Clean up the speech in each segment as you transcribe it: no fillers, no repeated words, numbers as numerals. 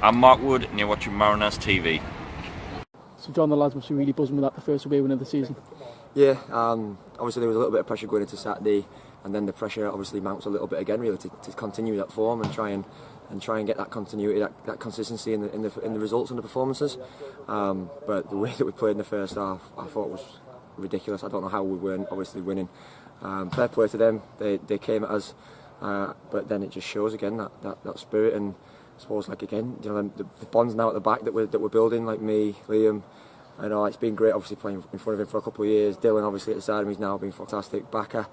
I'm Mark Wood and you're watching Mariners TV. So John, the lads must be really buzzing with that, the first away win of the season. Yeah, obviously there was a little bit of pressure going into Saturday, and then the pressure obviously mounts a little bit again, really, to continue that form and try and get that continuity, that consistency in the results and the performances. But the way that we played in the first half, I thought was ridiculous. I don't know how we weren't obviously winning. Fair play to them, they came at us, but then it just shows again that spirit, and I suppose, like, again, you know, the bonds now at the back that we're building, like me, Liam. I know it's been great, obviously, playing in front of him for a couple of years. Dylan, obviously, at the side of him, he's now been fantastic. Backer,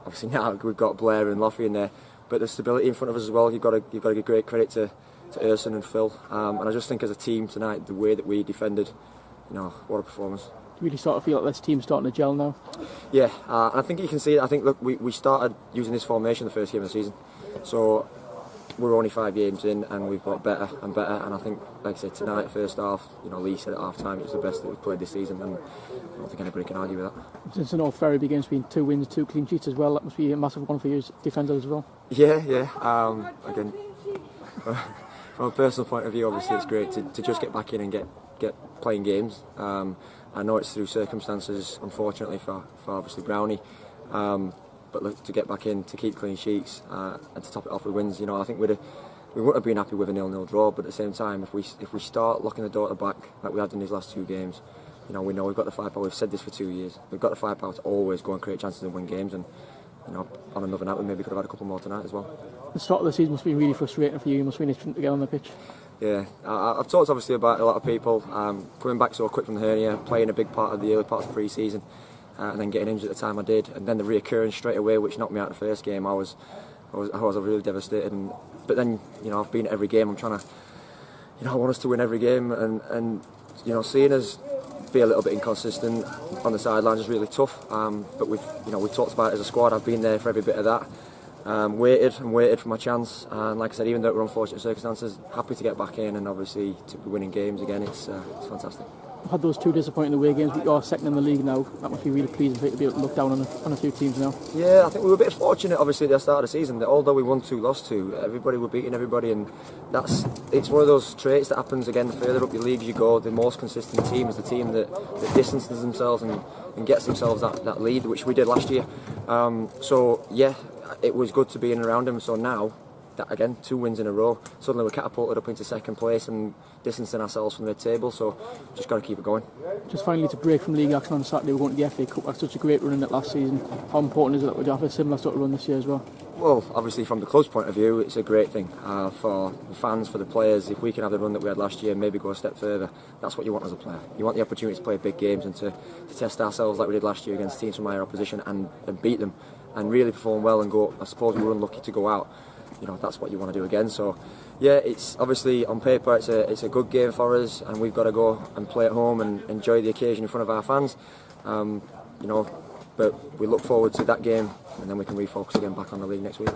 obviously, now we've got Blair and Loffy in there, but the stability in front of us as well. You've got to give great credit to Erson and Phil. And I just think as a team tonight, the way that we defended, you know, what a performance. Do you really sort of feel like this team's starting to gel now? Yeah, and I think you can see it. I think, look, we started using this formation the first game of the season, so we're only 5 games in and we've got better and better, and I think, like I said, tonight, first half, you know, Lee said at half time it was the best that we've played this season, and I don't think anybody can argue with that. Since an Old Ferriby game's been 2 wins, 2 clean sheets as well, that must be a massive one for you as defenders as well. Yeah. Again, from a personal point of view, obviously it's great to just get back in and get playing games. I know it's through circumstances, unfortunately, for obviously Brownie. But look, to get back in, to keep clean sheets, and to top it off with wins, you know, I think we wouldn't have been happy with a 0-0 draw. But at the same time, if we start locking the door at the back like we had in these last 2 games, you know we've got the firepower. We've said this for 2 years. We've got the firepower to always go and create chances and win games. And you know, on another night, we maybe could have had a couple more tonight as well. The start of the season must be really frustrating for you. You must be trying to get on the pitch. Yeah, I've talked obviously about a lot of people coming back so quick from the hernia, playing a big part of the early parts of pre-season. And then getting injured at the time I did, and then the reoccurring straight away, which knocked me out the first game. I was really devastated. But then, you know, I've been at every game. I'm trying to, you know, I want us to win every game, and you know, seeing us be a little bit inconsistent on the sidelines is really tough. But we've talked about it as a squad. I've been there for every bit of that. Waited for my chance, and like I said, even though we're unfortunate circumstances, happy to get back in and obviously to be winning games again. It's fantastic. I've had those 2 disappointing away games, but you're second in the league now. That must be really pleasing for you to be able to look down on a few teams now. Yeah, I think we were a bit fortunate, obviously, at the start of the season, that although we won 2, lost 2, everybody were beating everybody, and it's one of those traits that happens again. The further up your leagues you go, the most consistent team is the team that distances themselves and gets themselves that lead, which we did last year. So yeah, it was good to be in and around them. So now, that again, 2 wins in a row, suddenly we're catapulted up into second place and distancing ourselves from the table, so just got to keep it going. Just finally, to break from league action on Saturday, we're going to the FA Cup. That's such a great run in it last season. How important is it that we have a similar sort of run this year as well? Well, obviously from the club's point of view, it's a great thing for the fans, for the players. If we can have the run that we had last year and maybe go a step further, that's what you want as a player. You want the opportunity to play big games and to test ourselves like we did last year against teams from higher opposition and beat them and really perform well and go. I suppose we were unlucky to go out. You know, that's what you want to do again. So yeah, it's obviously on paper it's a good game for us, and we've got to go and play at home and enjoy the occasion in front of our fans. You know, but we look forward to that game, and then we can refocus again back on the league next week.